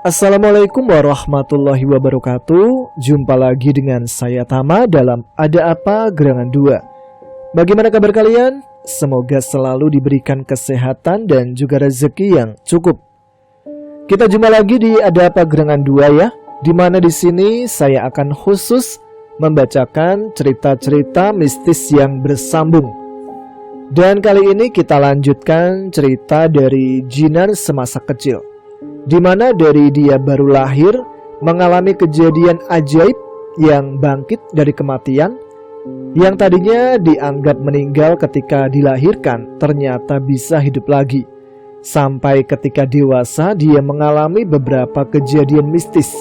Assalamualaikum warahmatullahi wabarakatuh. Jumpa lagi dengan saya Tama dalam Ada Apa Gerangan 2. Bagaimana kabar kalian? Semoga selalu diberikan kesehatan dan juga rezeki yang cukup. Kita jumpa lagi di Ada Apa Gerangan 2 ya, dimana di sini saya akan khusus membacakan cerita-cerita mistis yang bersambung. Dan kali ini kita lanjutkan cerita dari Jinan semasa kecil, di mana dari dia baru lahir mengalami kejadian ajaib yang bangkit dari kematian, yang tadinya dianggap meninggal ketika dilahirkan ternyata bisa hidup lagi. Sampai ketika dewasa dia mengalami beberapa kejadian mistis.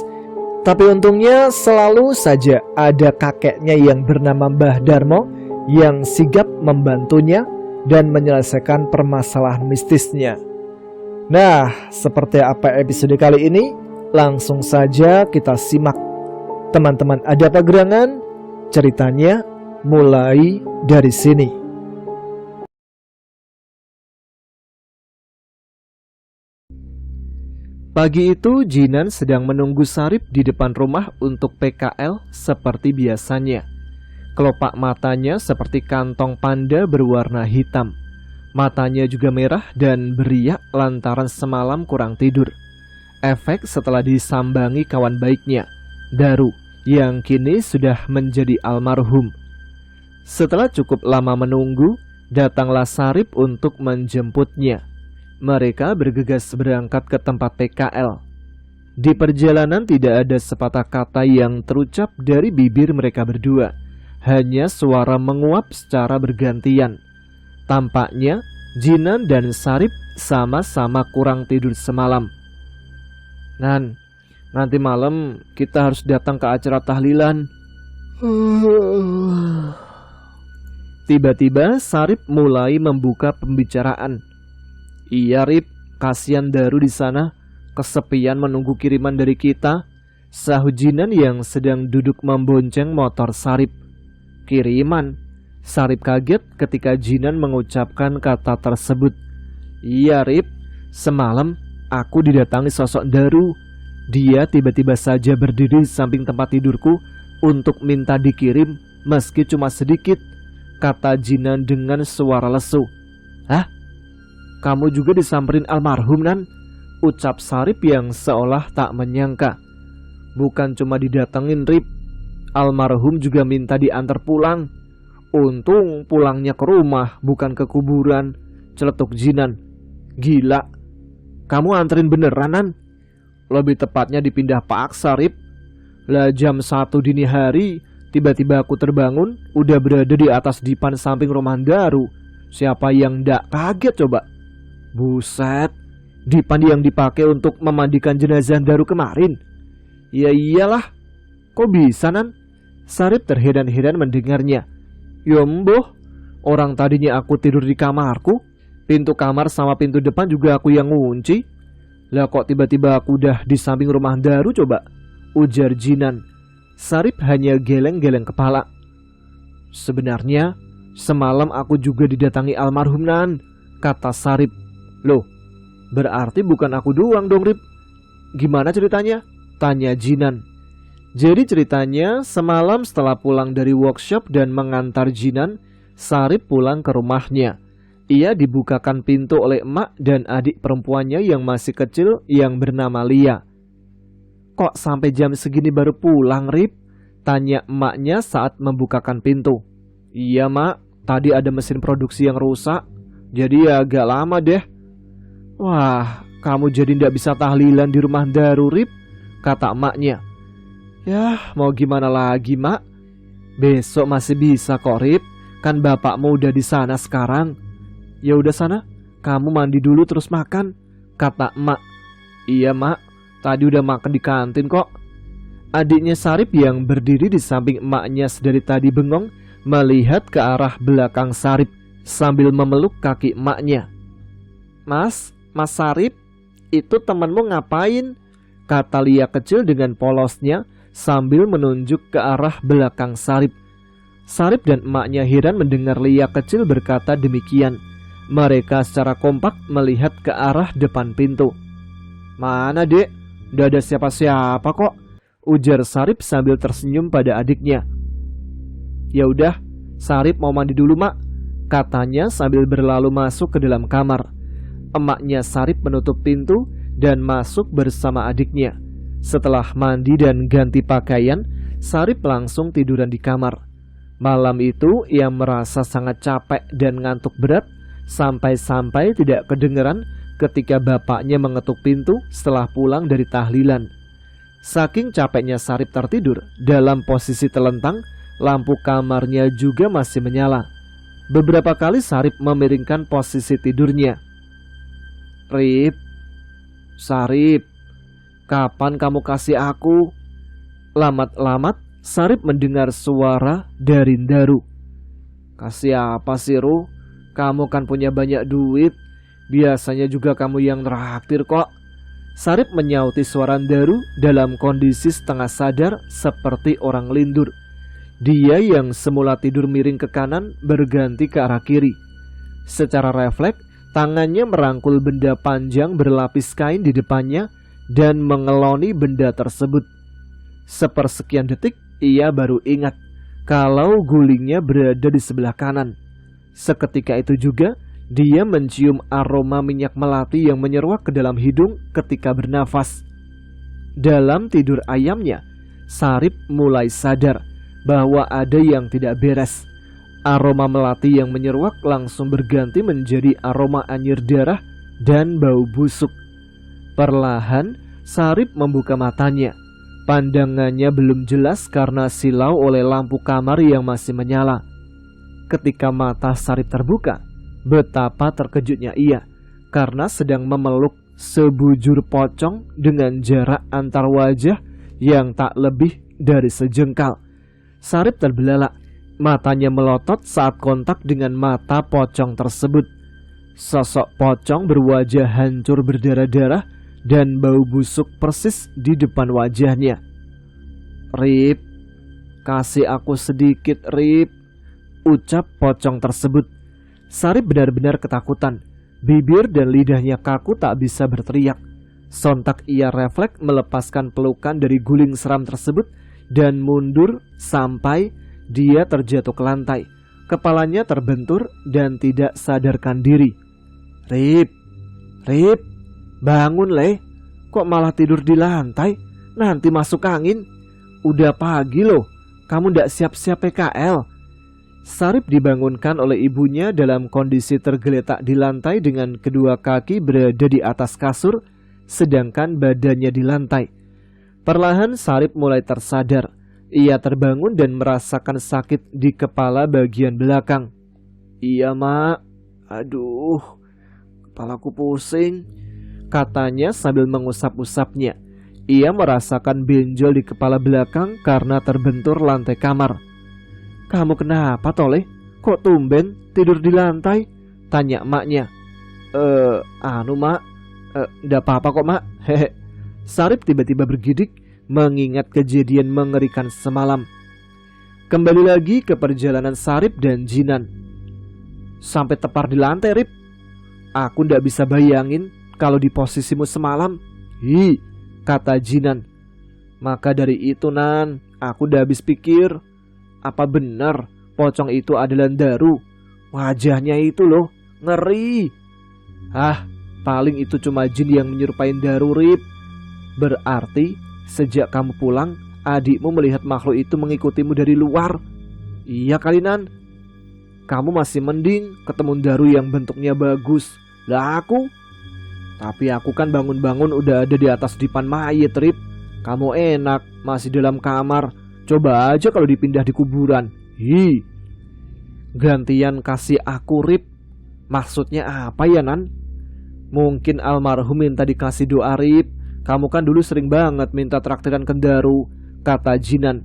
Tapi untungnya selalu saja ada kakeknya yang bernama Mbah Darmo yang sigap membantunya dan menyelesaikan permasalahan mistisnya. Nah, seperti apa episode kali ini? Langsung saja kita simak. Teman-teman Ada Apa Gerangan, ceritanya mulai dari sini. Pagi itu Jinan sedang menunggu Sarip di depan rumah untuk PKL seperti biasanya. Kelopak matanya seperti kantong panda berwarna hitam. Matanya juga merah dan beriak lantaran semalam kurang tidur. Efek setelah disambangi kawan baiknya, Daru, yang kini sudah menjadi almarhum. Setelah cukup lama menunggu, datanglah Sarip untuk menjemputnya. Mereka bergegas berangkat ke tempat PKL. Di perjalanan tidak ada sepatah kata yang terucap dari bibir mereka berdua. Hanya suara menguap secara bergantian. Tampaknya Jinan dan Sarip sama-sama kurang tidur semalam. Nan, nanti malam kita harus datang ke acara tahlilan. Tiba-tiba Sarip mulai membuka pembicaraan. Iya Rip, kasihan Daru di sana, kesepian menunggu kiriman dari kita, sahut Jinan yang sedang duduk membonceng motor Sarip. Kiriman? Sarip kaget ketika Jinan mengucapkan kata tersebut. Iya Rip, semalam aku didatangi sosok Daru. Dia tiba-tiba saja berdiri di samping tempat tidurku untuk minta dikirim meski cuma sedikit, kata Jinan dengan suara lesu. Hah? Kamu juga disamperin almarhum Nan? Ucap Sarip yang seolah tak menyangka. Bukan cuma didatengin Rip, almarhum juga minta diantar pulang. Untung pulangnya ke rumah bukan ke kuburan, celetuk Jinan. Gila, kamu anterin beneran Nan? Lebih tepatnya dipindah paksa Rip. Lah jam 1 dini hari, tiba-tiba aku terbangun, udah berada di atas dipan samping rumah Daru. Siapa yang ndak kaget coba? Buset, dipan yang dipakai untuk memandikan jenazah Daru kemarin. Ya iyalah, kok bisa Nan? Sarip terheran-heran mendengarnya. Yomboh, orang tadinya aku tidur di kamarku, pintu kamar sama pintu depan juga aku yang ngunci. Lah kok tiba-tiba aku udah di samping rumah Daru coba? Ujar Jinan. Sarip hanya geleng-geleng kepala. Sebenarnya semalam aku juga didatangi almarhum Nan, kata Sarip. Loh, berarti bukan aku doang dong Rip. Gimana ceritanya? Tanya Jinan. Jadi ceritanya semalam setelah pulang dari workshop dan mengantar Jinan, Sarip pulang ke rumahnya. Ia dibukakan pintu oleh emak dan adik perempuannya yang masih kecil yang bernama Lia. Kok sampai jam segini baru pulang Rip? Tanya emaknya saat membukakan pintu. Iya mak, tadi ada mesin produksi yang rusak, jadi agak lama deh. Wah, kamu jadi ndak bisa tahlilan di rumah Daru Rip, kata emaknya. Yah, mau gimana lagi mak? Besok masih bisa kok Rip, kan bapakmu udah di sana sekarang. Ya udah sana, kamu mandi dulu terus makan, kata emak. Iya mak, tadi udah makan di kantin kok. Adiknya Sarip yang berdiri di samping emaknya sedari tadi bengong melihat ke arah belakang Sarip sambil memeluk kaki emaknya. Mas Sarip, itu temanmu ngapain? Kata Lia kecil dengan polosnya sambil menunjuk ke arah belakang Sarip. Sarip dan emaknya heran mendengar Lia kecil berkata demikian. Mereka secara kompak melihat ke arah depan pintu. Mana dek? Nggak ada siapa-siapa kok, ujar Sarip sambil tersenyum pada adiknya. Ya udah, Sarip mau mandi dulu mak, katanya sambil berlalu masuk ke dalam kamar. Emaknya Sarip menutup pintu dan masuk bersama adiknya. Setelah mandi dan ganti pakaian, Sarip langsung tiduran di kamar. Malam itu ia merasa sangat capek dan ngantuk berat, sampai-sampai tidak kedengeran ketika bapaknya mengetuk pintu setelah pulang dari tahlilan. Saking capeknya Sarip tertidur, dalam posisi telentang, lampu kamarnya juga masih menyala. Beberapa kali Sarip memiringkan posisi tidurnya. Rip, Sarip, kapan kamu kasih aku? Lamat-lamat Sarip mendengar suara dari Daru. Kasih apa sih Ru? Kamu kan punya banyak duit, biasanya juga kamu yang traktir kok. Sarip menyauti suara Daru dalam kondisi setengah sadar seperti orang lindur. Dia yang semula tidur miring ke kanan berganti ke arah kiri. Secara refleks, tangannya merangkul benda panjang berlapis kain di depannya dan mengeloni benda tersebut. Sepersekian detik, ia baru ingat kalau gulingnya berada di sebelah kanan. Seketika itu juga, dia mencium aroma minyak melati yang menyeruak ke dalam hidung ketika bernafas. Dalam tidur ayamnya, Sarip mulai sadar bahwa ada yang tidak beres. Aroma melati yang menyeruak langsung berganti menjadi aroma anyir darah dan bau busuk. Perlahan, Sarip membuka matanya. Pandangannya belum jelas karena silau oleh lampu kamar yang masih menyala. Ketika mata Sarip terbuka, betapa terkejutnya ia karena sedang memeluk sebujur pocong dengan jarak antar wajah yang tak lebih dari sejengkal. Sarip terbelalak, matanya melotot saat kontak dengan mata pocong tersebut. Sosok pocong berwajah hancur berdarah-darah dan bau busuk persis di depan wajahnya. Rip, kasih aku sedikit Rip, ucap pocong tersebut. Sarip benar-benar ketakutan. Bibir dan lidahnya kaku tak bisa berteriak. Sontak ia refleks melepaskan pelukan dari guling seram tersebut dan mundur sampai dia terjatuh ke lantai. Kepalanya terbentur dan tidak sadarkan diri. Rip, Rip, bangun Le, kok malah tidur di lantai? Nanti masuk angin. Udah pagi loh, kamu ndak siap-siap PKL. Sarip dibangunkan oleh ibunya dalam kondisi tergeletak di lantai dengan kedua kaki berada di atas kasur, sedangkan badannya di lantai. Perlahan Sarip mulai tersadar. Ia terbangun dan merasakan sakit di kepala bagian belakang. Iya mak, aduh, kepalaku pusing, katanya sambil mengusap-usapnya. Ia merasakan benjol di kepala belakang karena terbentur lantai kamar. Kamu kenapa Toleh? Kok tumben tidur di lantai? Tanya emaknya. Mak, ndak apa-apa kok mak. Hehe. Sarip tiba-tiba bergidik mengingat kejadian mengerikan semalam. Kembali lagi ke perjalanan Sarip dan Jinan. Sampai tepar di lantai Rip. Aku ndak bisa bayangin kalau di posisimu semalam. Hi, kata Jinan. Maka dari itu Nan, aku udah habis pikir. Apa benar pocong itu adalah Daru? Wajahnya itu loh, ngeri. Paling itu cuma jin yang menyerupai Daru Rip. Berarti sejak kamu pulang, adikmu melihat makhluk itu mengikutimu dari luar. Iya kali Nan. Kamu masih mending ketemu Daru yang bentuknya bagus. Lah aku? Tapi aku kan bangun-bangun udah ada di atas dipan mayat Rip. Kamu enak, masih dalam kamar. Coba aja kalau dipindah di kuburan. Hi. Gantian kasih aku Rip. Maksudnya apa ya Nan? Mungkin almarhum minta dikasih doa Rip. Kamu kan dulu sering banget minta traktiran ke Daru, kata Jinan.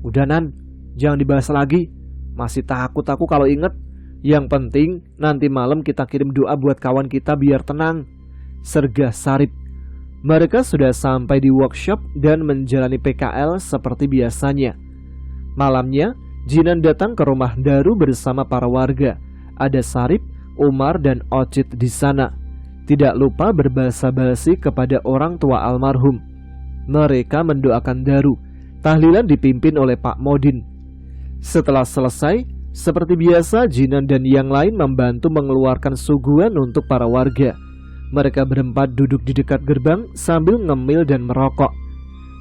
Udah Nan, jangan dibahas lagi. Masih takut aku kalau inget. Yang penting nanti malam kita kirim doa buat kawan kita biar tenang, sergah Sarip. Mereka sudah sampai di workshop dan menjalani PKL seperti biasanya. Malamnya, Jinan datang ke rumah Daru bersama para warga. Ada Sarip, Umar, dan Ocit di sana. Tidak lupa berbahasa basi kepada orang tua almarhum. mereka mendoakan Daru. Tahlilan dipimpin oleh Pak Modin. Setelah selesai, seperti biasa Jinan dan yang lain membantu mengeluarkan suguhan untuk para warga. Mereka berempat duduk di dekat gerbang sambil ngemil dan merokok.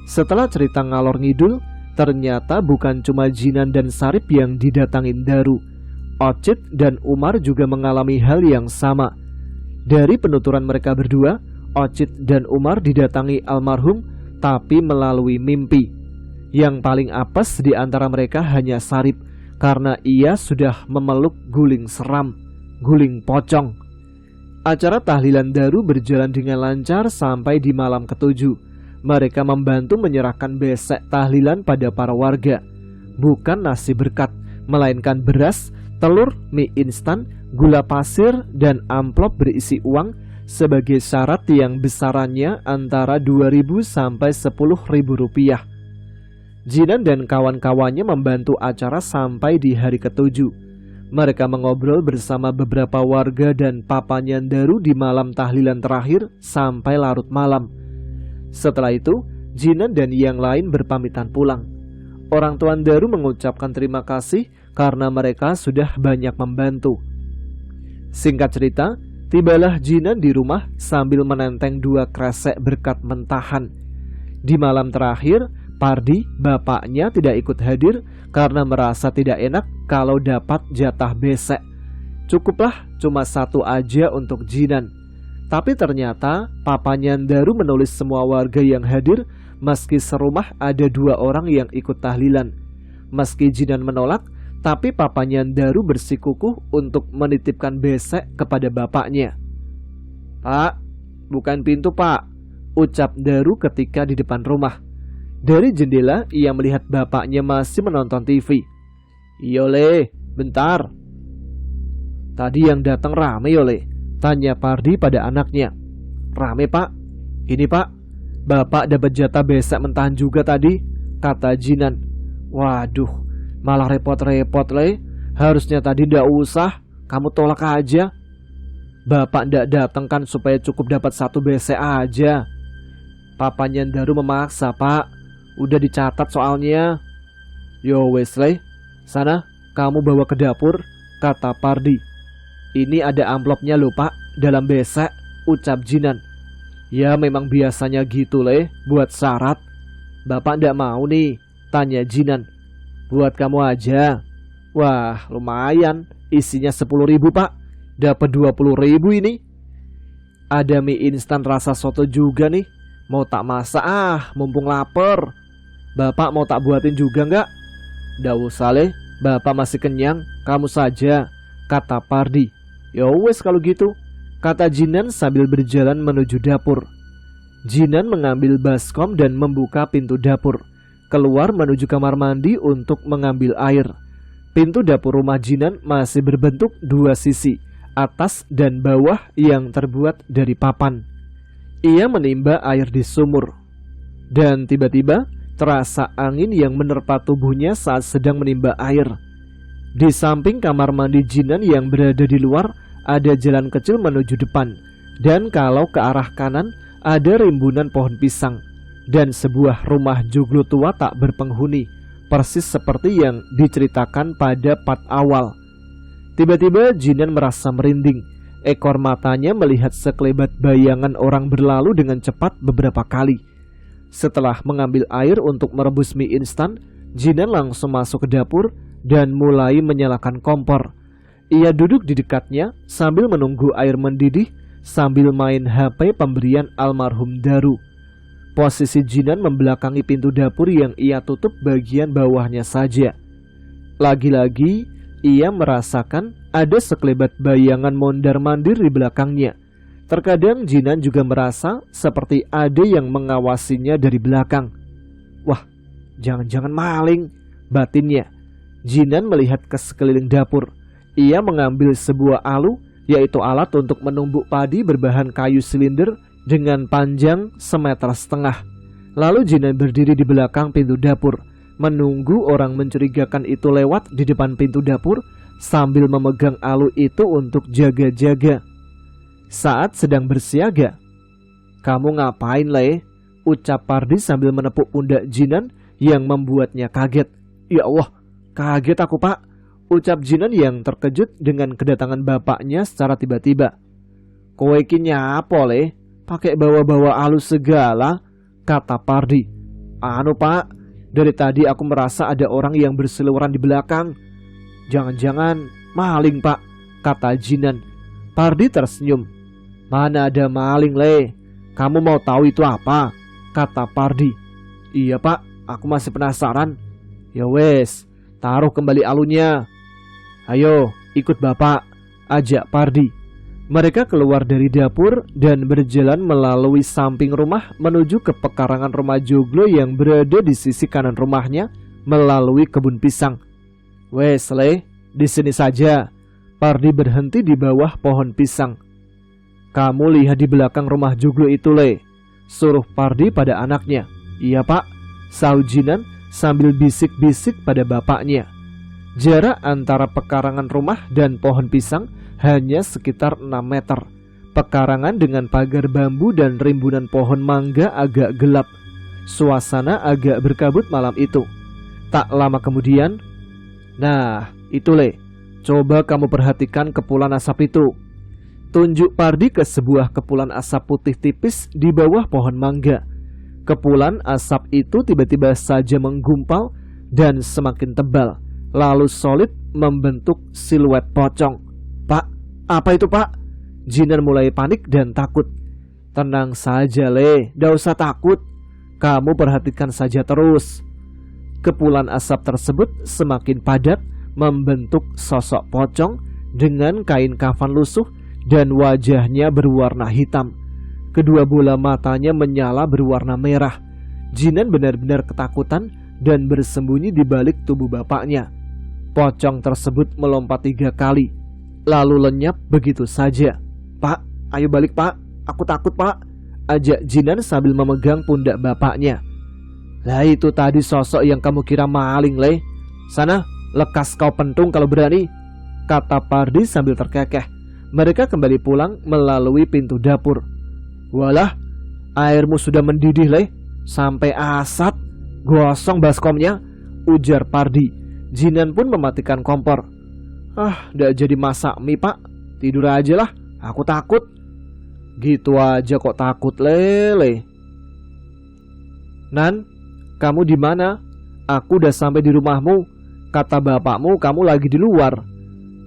Setelah cerita ngalor ngidul, ternyata bukan cuma Jinan dan Sarip yang didatangin Daru. Ocit dan Umar juga mengalami hal yang sama. Dari penuturan mereka berdua, Ocit dan Umar didatangi almarhum tapi melalui mimpi. Yang paling apes di antara mereka hanya Sarip, karena ia sudah memeluk guling seram, guling pocong. Acara tahlilan Daru berjalan dengan lancar sampai di malam ketujuh. Mereka membantu menyerahkan besek tahlilan pada para warga. Bukan nasi berkat, melainkan beras, telur, mie instan, gula pasir, dan amplop berisi uang sebagai syarat yang besarannya antara 2.000 sampai 10.000 rupiah. Jinan dan kawan-kawannya membantu acara sampai di hari ketujuh. Mereka mengobrol bersama beberapa warga dan papanya Daru di malam tahlilan terakhir sampai larut malam. Setelah itu, Jinan dan yang lain berpamitan pulang. Orang tua Daru mengucapkan terima kasih karena mereka sudah banyak membantu. Singkat cerita, tibalah Jinan di rumah sambil menenteng 2 kresek berkat mentahan. Di malam terakhir, Pardi, bapaknya, tidak ikut hadir karena merasa tidak enak kalau dapat jatah besek. Cukuplah cuma 1 aja untuk Jinan. Tapi ternyata papanya Daru menulis semua warga yang hadir, meski serumah ada 2 orang yang ikut tahlilan. Meski Jinan menolak, tapi papanya Daru bersikukuh untuk menitipkan besek kepada bapaknya. "Pak, bukan pintu pak," ucap Daru ketika di depan rumah. Dari jendela ia melihat bapaknya masih menonton TV. "Yole, bentar." "Tadi yang datang rame Yole?" tanya Pardi pada anaknya. "Rame pak. Ini pak, bapak dapat jatah besek mentahan juga tadi," kata Jinan. "Waduh, malah repot-repot le. Harusnya tadi ndak usah, kamu tolak aja." "Bapak ndak datang kan supaya cukup dapat 1 besek aja." Papanya Daru memaksa pak. "Udah dicatat soalnya." "Yo wes le, sana kamu bawa ke dapur," kata Pardi. "Ini ada amplopnya loh pak, dalam besek," ucap Jinan. "Ya memang biasanya gitu le, buat syarat." "Bapak ndak mau nih?" tanya Jinan. "Buat kamu aja." "Wah lumayan, isinya 10.000 pak, dapat 20.000 ini." "Ada mie instan rasa soto juga nih, mau tak masak mumpung lapar." "Bapak mau tak buatin juga nggak?" "Ndak usah le, bapak masih kenyang, kamu saja," kata Pardi. "Ya wes kalau gitu," kata Jinan sambil berjalan menuju dapur. Jinan mengambil baskom dan membuka pintu dapur, keluar menuju kamar mandi untuk mengambil air. Pintu dapur rumah Jinan masih berbentuk 2 sisi, atas dan bawah yang terbuat dari papan. Ia menimba air di sumur, dan tiba-tiba terasa angin yang menerpa tubuhnya saat sedang menimba air. Di samping kamar mandi Jinan yang berada di luar, ada jalan kecil menuju depan, dan kalau ke arah kanan ada rimbunan pohon pisang dan sebuah rumah joglo tua tak berpenghuni, persis seperti yang diceritakan pada part awal. Tiba-tiba Jinan merasa merinding. Ekor matanya melihat sekelebat bayangan orang berlalu dengan cepat beberapa kali. Setelah mengambil air untuk merebus mie instan, Jinan langsung masuk ke dapur dan mulai menyalakan kompor. Ia duduk di dekatnya sambil menunggu air mendidih sambil main HP pemberian almarhum Daru. Posisi Jinan membelakangi pintu dapur yang ia tutup bagian bawahnya saja. Lagi-lagi ia merasakan ada sekelebat bayangan mondar-mandir di belakangnya. Terkadang Jinan juga merasa seperti ada yang mengawasinya dari belakang. "Wah, jangan-jangan maling," batinnya. Jinan melihat ke sekeliling dapur. Ia mengambil sebuah alu, yaitu alat untuk menumbuk padi berbahan kayu silinder dengan panjang 1,5 meter. Lalu Jinan berdiri di belakang pintu dapur, menunggu orang mencurigakan itu lewat di depan pintu dapur sambil memegang alu itu untuk jaga-jaga. Saat sedang bersiaga, "Kamu ngapain le?" ucap Pardi sambil menepuk pundak Jinan yang membuatnya kaget. Ya Allah, kaget aku Pak, ucap Jinan yang terkejut dengan kedatangan bapaknya secara tiba-tiba. Kowe iki nyapa le, pakai bawa-bawa alus segala, kata Pardi. Anu Pak, dari tadi aku merasa ada orang yang berseliweran di belakang. Jangan-jangan maling Pak, kata Jinan. Pardi tersenyum. Mana ada maling le, kamu mau tahu itu apa, kata Pardi. Iya Pak, aku masih penasaran. Ya wes, taruh kembali alunnya. Ayo ikut bapak, ajak Pardi. Mereka keluar dari dapur dan berjalan melalui samping rumah menuju ke pekarangan rumah Joglo yang berada di sisi kanan rumahnya melalui kebun pisang. Wes le, di sini saja. Pardi berhenti di bawah pohon pisang. Kamu lihat di belakang rumah Joglo itu le, suruh Pardi pada anaknya. Iya Pak, sahut Jinan sambil bisik-bisik pada bapaknya. Jarak antara pekarangan rumah dan pohon pisang hanya sekitar 6 meter. Pekarangan dengan pagar bambu dan rimbunan pohon mangga agak gelap. Suasana agak berkabut malam itu. Tak lama kemudian, nah itu le, coba kamu perhatikan kepulan asap itu. Tunjuk Pardi ke sebuah kepulan asap putih tipis di bawah pohon mangga. Kepulan asap itu tiba-tiba saja menggumpal dan semakin tebal, lalu solid membentuk siluet pocong. Pak, apa itu Pak? Jinan mulai panik dan takut. Tenang saja le, gak usah takut. Kamu perhatikan saja terus. Kepulan asap tersebut semakin padat membentuk sosok pocong dengan kain kafan lusuh dan wajahnya berwarna hitam. Kedua bola matanya menyala berwarna merah. Jinan benar-benar ketakutan dan bersembunyi di balik tubuh bapaknya. Pocong tersebut melompat 3 kali, lalu lenyap begitu saja. Pak, ayo balik Pak, aku takut Pak, ajak Jinan sambil memegang pundak bapaknya. Lah itu tadi sosok yang kamu kira maling le. Sana, lekas kau pentung kalau berani, kata Pardi sambil terkekeh. Mereka kembali pulang melalui pintu dapur. Walah, airmu sudah mendidih le, sampai asat, gosong baskomnya, ujar Pardi. Jinan pun mematikan kompor. Ah, ndak jadi masak mie Pak, tidur aja lah, aku takut. Gitu aja kok takut lele. Nan, kamu di mana? Aku udah sampai di rumahmu. Kata bapakmu kamu lagi di luar.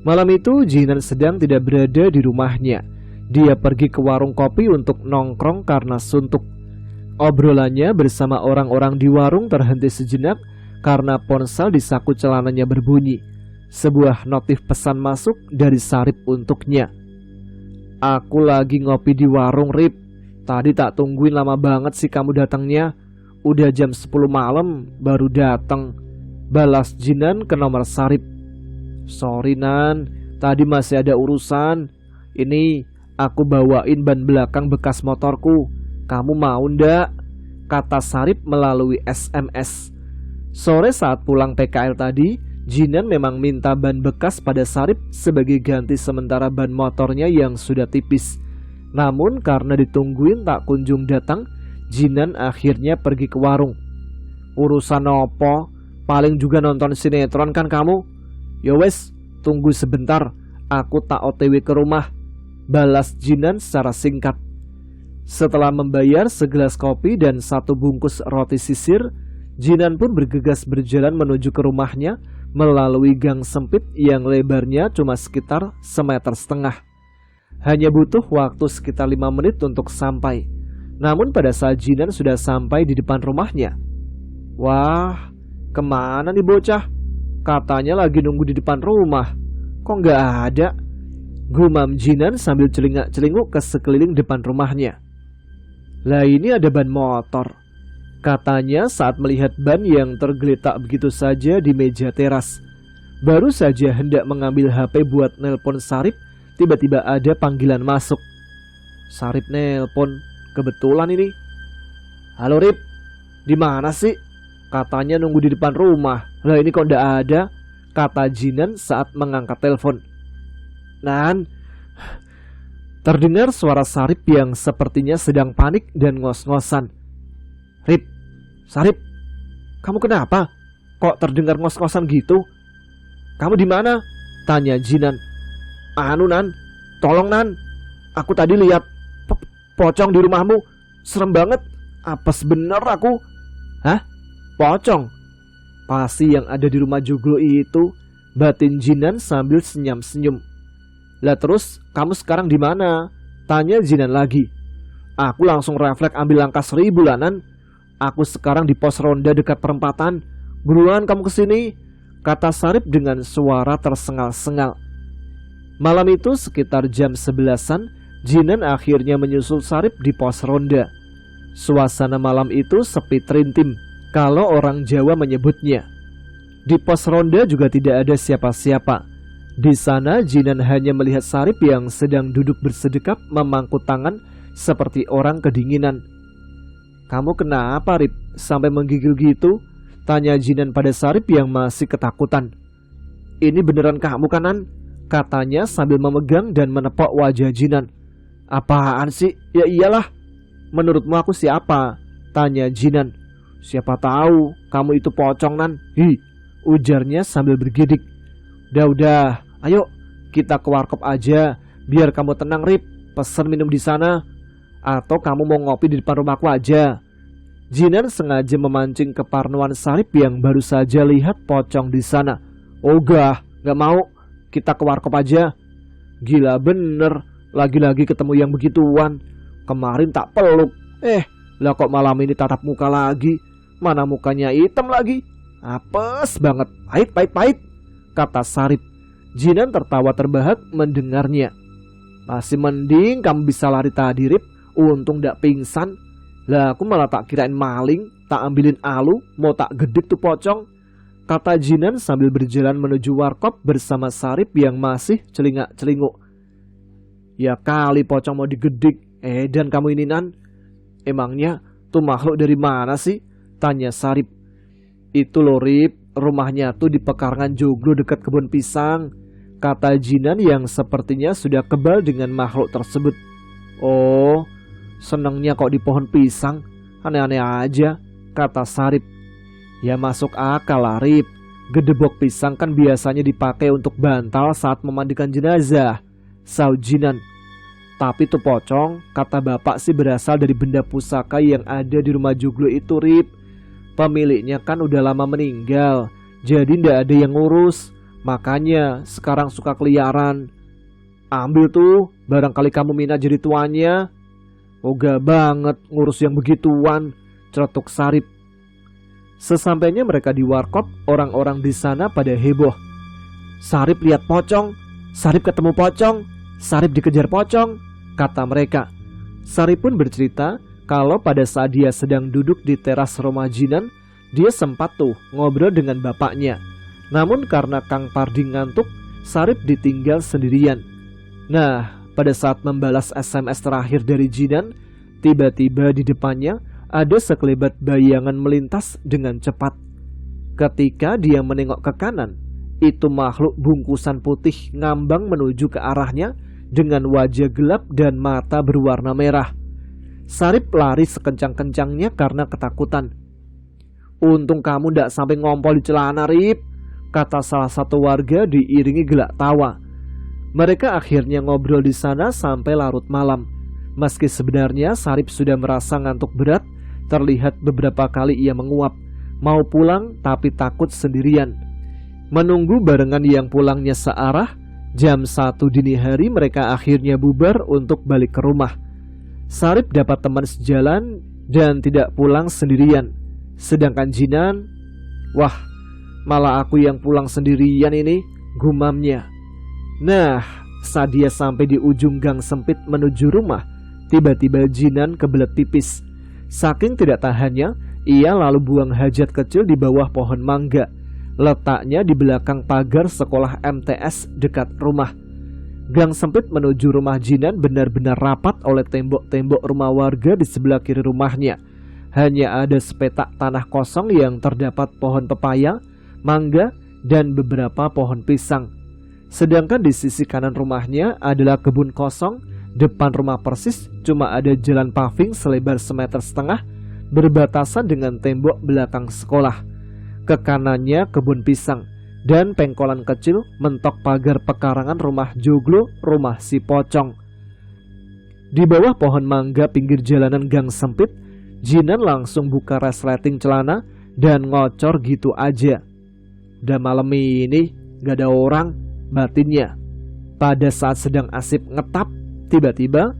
Malam itu Jinan sedang tidak berada di rumahnya. Dia pergi ke warung kopi untuk nongkrong karena suntuk. Obrolannya bersama orang-orang di warung terhenti sejenak karena ponsel di saku celananya berbunyi. Sebuah notif pesan masuk dari Sarip untuknya. Aku lagi ngopi di warung Rip. Tadi tak tungguin lama banget sih kamu datangnya. Udah jam 10 malam baru datang, balas Jinan ke nomor Sarip. Sorry Nan, tadi masih ada urusan. Ini aku bawain ban belakang bekas motorku. Kamu mau ndak? Kata Sarip melalui SMS. Sore saat pulang PKL tadi, Jinan memang minta ban bekas pada Sarip sebagai ganti sementara ban motornya yang sudah tipis. Namun karena ditungguin tak kunjung datang, Jinan akhirnya pergi ke warung. Urusan opo? Paling juga nonton sinetron kan kamu? Yowes, tunggu sebentar, aku tak OTW ke rumah, balas Jinan secara singkat. Setelah membayar segelas kopi dan 1 bungkus roti sisir, Jinan pun bergegas berjalan menuju ke rumahnya melalui gang sempit yang lebarnya cuma sekitar 1,5 meter. Hanya butuh waktu sekitar 5 menit untuk sampai. Namun pada saat Jinan sudah sampai di depan rumahnya, wah, kemana nih bocah? Katanya lagi nunggu di depan rumah, kok nggak ada? Gumam Jinan sambil celingak-celinguk ke sekeliling depan rumahnya. Lah ini ada ban motor, katanya saat melihat ban yang tergeletak begitu saja di meja teras. Baru saja hendak mengambil HP buat nelpon Sarip, tiba-tiba ada panggilan masuk. Sarip nelpon, kebetulan ini. Halo Rip, di mana sih? Katanya nunggu di depan rumah. Lah ini kok ndak ada? Kata Jinan saat mengangkat telepon. Nan, terdengar suara Sarip yang sepertinya sedang panik dan ngos-ngosan. Rip, Sarip, kamu kenapa? Kok terdengar ngos-ngosan gitu? Kamu di mana? Tanya Jinan. Anu Nan, tolong Nan, aku tadi lihat pocong di rumahmu. Serem banget, apes bener aku. Hah? Pocong? Pasti yang ada di rumah Joglo itu, batin Jinan sambil senyum-senyum. Lah terus, kamu sekarang di mana? Tanya Jinan lagi. Aku langsung refleks ambil langkah 1000 lah Nan. Aku sekarang di pos ronda dekat perempatan. Buruan kamu kesini, kata Sarip dengan suara tersengal-sengal. Malam itu sekitar jam 11-an, Jinan akhirnya menyusul Sarip di pos ronda. Suasana malam itu sepi terintim, kalau orang Jawa menyebutnya. Di pos ronda juga tidak ada siapa-siapa. Di sana Jinan hanya melihat Sarip yang sedang duduk bersedekap memangku tangan seperti orang kedinginan. Kamu kenapa Rip sampai menggigil gitu? Tanya Jinan pada Sarip yang masih ketakutan. Ini beneran kamu kanan? Katanya sambil memegang dan menepok wajah Jinan. Apaan sih? Ya iyalah. Menurutmu aku siapa? Tanya Jinan. Siapa tahu kamu itu pocong Nan. Hi, ujarnya sambil bergidik. Udah, ayo kita ke warkop aja. Biar kamu tenang Rip, pesen minum di sana. Atau kamu mau ngopi di depan rumahku aja. Jinan sengaja memancing keparnoan Sarip yang baru saja lihat pocong di sana. Ogah, gak mau. Kita ke warkop aja. Gila bener, lagi-lagi ketemu yang begituan. Kemarin tak peluk. Lah kok malam ini tatap muka lagi. Mana mukanya hitam lagi. Apes banget, pahit, kata Sarip. Jinan tertawa terbahak mendengarnya. Masih mending kamu bisa lari tadi Rip. Untung gak pingsan. Lah aku malah tak kirain maling, tak ambilin alu, mau tak gedik tuh pocong, kata Jinan sambil berjalan menuju warkop bersama Sarip yang masih celingak-celinguk. Ya kali pocong mau digedik. Dan kamu ini Nan, emangnya tuh makhluk dari mana sih? Tanya Sarip. Itu loh Rip, rumahnya tuh di pekarangan Joglo dekat kebun pisang, kata Jinan yang sepertinya sudah kebal dengan makhluk tersebut. Oh, senengnya kok di pohon pisang, aneh-aneh aja, kata Sarip. Ya masuk akal lah Rip, gedebok pisang kan biasanya dipakai untuk bantal saat memandikan jenazah, saud Jinan. Tapi tuh pocong, kata bapak sih berasal dari benda pusaka yang ada di rumah Joglo itu Rip. Pemiliknya kan udah lama meninggal, jadi ndak ada yang ngurus, makanya sekarang suka keliaran. Ambil tuh, barangkali kamu minat jadi tuannya. Ogah banget ngurus yang begituan, cerotok Sarip. Sesampainya mereka di warkop, orang-orang di sana pada heboh. Sarip lihat pocong, Sarip ketemu pocong, Sarip dikejar pocong, kata mereka. Sarip pun bercerita kalau pada saat dia sedang duduk di teras rumah Jinan, dia sempat tuh ngobrol dengan bapaknya. Namun karena Kang Pardi ngantuk, Sarip ditinggal sendirian. Nah, pada saat membalas SMS terakhir dari Jinan, tiba-tiba di depannya ada sekelebat bayangan melintas dengan cepat. Ketika dia menengok ke kanan, itu makhluk bungkusan putih ngambang menuju ke arahnya dengan wajah gelap dan mata berwarna merah. Sarip lari sekencang-kencangnya karena ketakutan. Untung kamu ndak sampai ngompol di celana Rip, kata salah satu warga diiringi gelak tawa. Mereka akhirnya ngobrol di sana sampai larut malam. Meski sebenarnya Sarip sudah merasa ngantuk berat, terlihat beberapa kali ia menguap. Mau pulang tapi takut sendirian. Menunggu barengan yang pulangnya searah, jam 1 dini hari mereka akhirnya bubar untuk balik ke rumah. Sarip dapat teman sejalan dan tidak pulang sendirian. Sedangkan Jinan, wah, malah aku yang pulang sendirian ini, gumamnya. Nah, saat dia sampai di ujung gang sempit menuju rumah, tiba-tiba Jinan kebelet pipis. Saking tidak tahannya, ia lalu buang hajat kecil di bawah pohon mangga. Letaknya di belakang pagar sekolah MTS dekat rumah. Gang sempit menuju rumah Jinan benar-benar rapat oleh tembok-tembok rumah warga di sebelah kiri rumahnya. Hanya ada sepetak tanah kosong yang terdapat pohon pepaya, mangga, dan beberapa pohon pisang. Sedangkan di sisi kanan rumahnya adalah kebun kosong. Depan rumah persis cuma ada jalan paving selebar 1,5 meter, berbatasan dengan tembok belakang sekolah. Ke kanannya kebun pisang, dan pengkolan kecil mentok pagar pekarangan rumah joglo rumah si pocong. Di bawah pohon mangga pinggir jalanan gang sempit, Jinan langsung buka resleting celana dan ngocor gitu aja. "Udah malam ini gak ada orang," batinnya. Pada saat sedang asik ngetap, tiba-tiba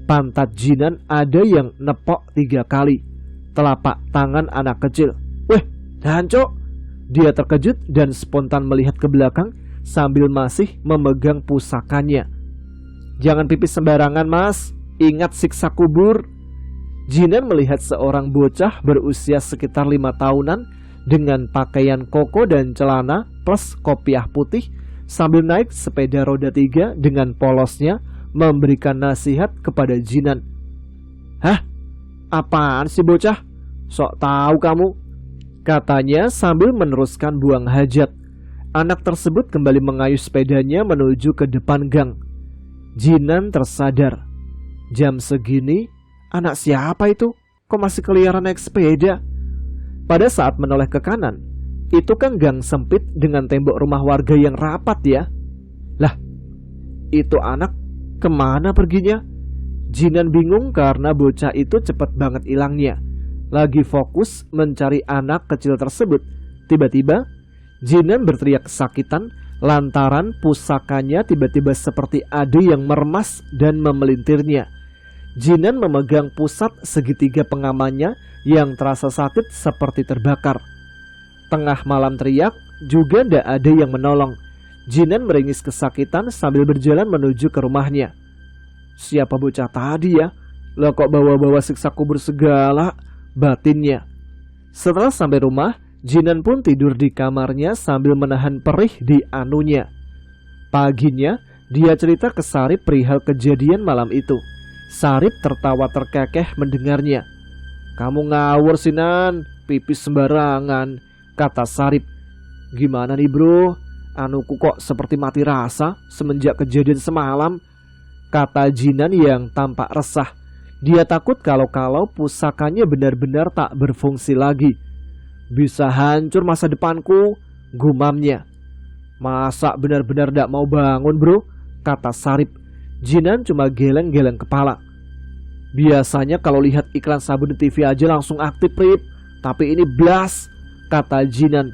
pantat Jinan ada yang nepok 3 kali. Telapak tangan anak kecil. "Weh, Danco!" Dia terkejut dan spontan melihat ke belakang sambil masih memegang pusakanya. "Jangan pipis sembarangan, Mas. Ingat siksa kubur." Jinan melihat seorang bocah berusia sekitar 5 tahunan dengan pakaian koko dan celana plus kopiah putih sambil naik sepeda roda 3 dengan polosnya memberikan nasihat kepada Jinan. "Hah? Apaan sih bocah? Sok tahu kamu," katanya sambil meneruskan buang hajat. Anak tersebut kembali mengayuh sepedanya menuju ke depan gang. Jinan tersadar. Jam segini, anak siapa itu? Kok masih keliaran naik sepeda? Pada saat menoleh ke kanan, itu kan gang sempit dengan tembok rumah warga yang rapat ya. Lah, itu anak kemana perginya? Jinan bingung karena bocah itu cepat banget hilangnya. Lagi fokus mencari anak kecil tersebut, tiba-tiba Jinan berteriak kesakitan lantaran pusakanya tiba-tiba seperti ada yang meremas dan memelintirnya. Jinan memegang pusat segitiga pengamannya yang terasa sakit seperti terbakar. Tengah malam teriak, juga tidak ada yang menolong. Jinan meringis kesakitan sambil berjalan menuju ke rumahnya. "Siapa bocah tadi ya? Lah kok bawa-bawa siksa kubur segala?" batinnya. Setelah sampai rumah, Jinan pun tidur di kamarnya sambil menahan perih di anunya. Paginya, dia cerita ke Sarip perihal kejadian malam itu. Sarip tertawa terkekeh mendengarnya. "Kamu ngawur sih Nan, pipis sembarangan," kata Sarip. "Gimana nih bro, anuku kok seperti mati rasa semenjak kejadian semalam," kata Jinan yang tampak resah. Dia takut kalau pusakanya benar-benar tak berfungsi lagi. "Bisa hancur masa depanku," gumamnya. "Masa benar-benar tidak mau bangun bro?" kata Sarip. Jinan cuma geleng-geleng kepala. "Biasanya kalau lihat iklan sabun di TV aja langsung aktif Rip, tapi ini blas," kata Jinan.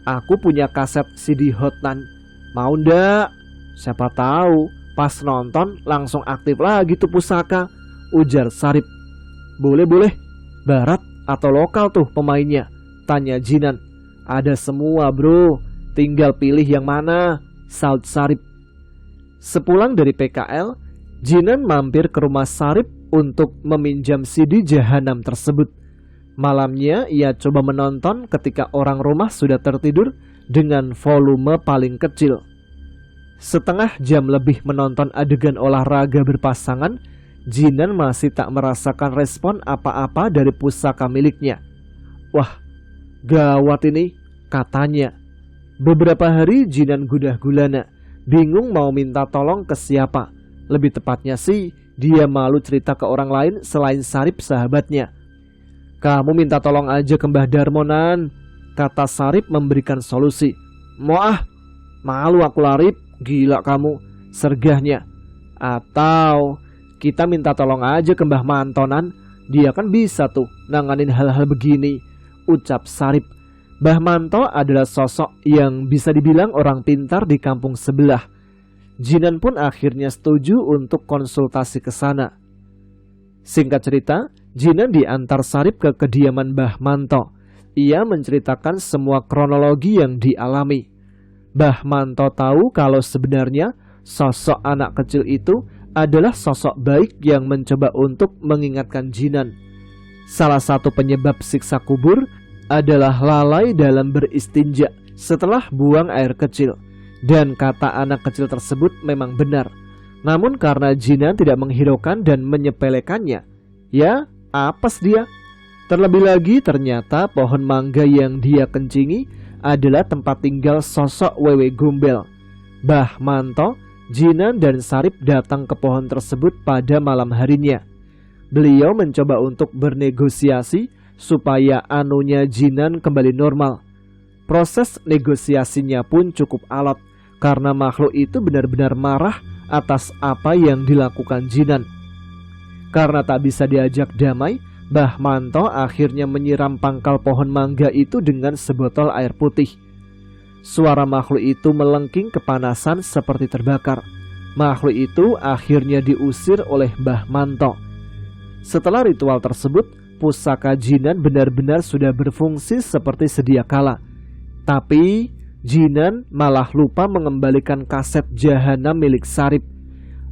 "Aku punya kaset CD Hotnan, mau ndak? Siapa tahu pas nonton langsung aktif lagi tuh pusaka," ujar Sarip. Boleh, barat atau lokal tuh pemainnya?" tanya Jinan. "Ada semua bro, tinggal pilih yang mana," saut Sarip. Sepulang dari PKL, Jinan mampir ke rumah Sarip untuk meminjam CD Jahanam tersebut. Malamnya ia coba menonton ketika orang rumah sudah tertidur dengan volume paling kecil. Setengah jam lebih menonton adegan olahraga berpasangan, Jinan masih tak merasakan respon apa-apa dari pusaka miliknya. "Wah, gawat ini," katanya. Beberapa hari Jinan gundah gulana, bingung mau minta tolong ke siapa. Lebih tepatnya sih, dia malu cerita ke orang lain selain Sarip sahabatnya. "Kamu minta tolong aja ke Mbah Darmonan," kata Sarip memberikan solusi. "Mau ah, malu aku Larip, gila kamu," sergahnya. "Atau kita minta tolong aja ke Mbah Mantonan, dia kan bisa tuh nanganin hal-hal begini," ucap Sarip. Mbah Manto adalah sosok yang bisa dibilang orang pintar di kampung sebelah. Jinan pun akhirnya setuju untuk konsultasi ke sana. Singkat cerita, Jinan diantar Sarip ke kediaman Mbah Manto. Ia menceritakan semua kronologi yang dialami. Mbah Manto tahu kalau sebenarnya sosok anak kecil itu adalah sosok baik yang mencoba untuk mengingatkan Jinan. Salah satu penyebab siksa kubur adalah lalai dalam beristinja setelah buang air kecil. Dan kata anak kecil tersebut memang benar. Namun karena Jinan tidak menghiraukan dan menyepelekannya, ya apes dia. Terlebih lagi ternyata pohon mangga yang dia kencingi adalah tempat tinggal sosok Wewe Gombel. Mbah Manto, Jinan dan Sarip datang ke pohon tersebut pada malam harinya. beliau mencoba untuk bernegosiasi supaya anunya Jinan kembali normal. Proses negosiasinya pun cukup alot karena makhluk itu benar-benar marah atas apa yang dilakukan Jinan. Karena tak bisa diajak damai, Mbah Manto akhirnya menyiram pangkal pohon mangga itu dengan sebotol air putih. Suara makhluk itu melengking kepanasan seperti terbakar. Makhluk itu akhirnya diusir oleh Mbah Manto. Setelah ritual tersebut, pusaka Jinan benar-benar sudah berfungsi seperti sedia kala. Tapi Jinan malah lupa mengembalikan kaset Jahanam milik Sarip.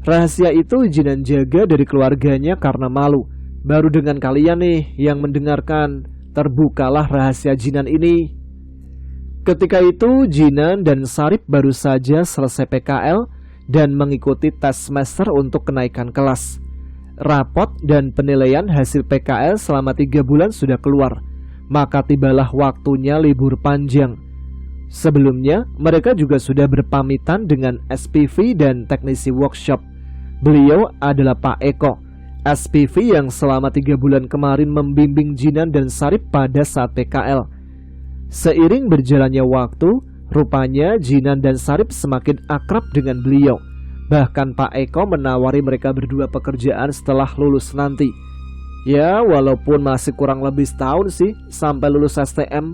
Rahasia itu Jinan jaga dari keluarganya karena malu. Baru dengan kalian nih yang mendengarkan, terbukalah rahasia Jinan ini. Ketika itu Jinan dan Sarip baru saja selesai PKL dan mengikuti tes semester untuk kenaikan kelas. Rapot dan penilaian hasil PKL selama 3 bulan sudah keluar. Maka tibalah waktunya libur panjang. Sebelumnya mereka juga sudah berpamitan dengan SPV dan teknisi workshop. Beliau adalah Pak Eko, SPV yang selama 3 bulan kemarin membimbing Jinan dan Sarip pada saat PKL. Seiring berjalannya waktu, rupanya Jinan dan Sarip semakin akrab dengan beliau. Bahkan Pak Eko menawari mereka berdua pekerjaan setelah lulus nanti. Ya, walaupun masih kurang lebih setahun sih sampai lulus STM.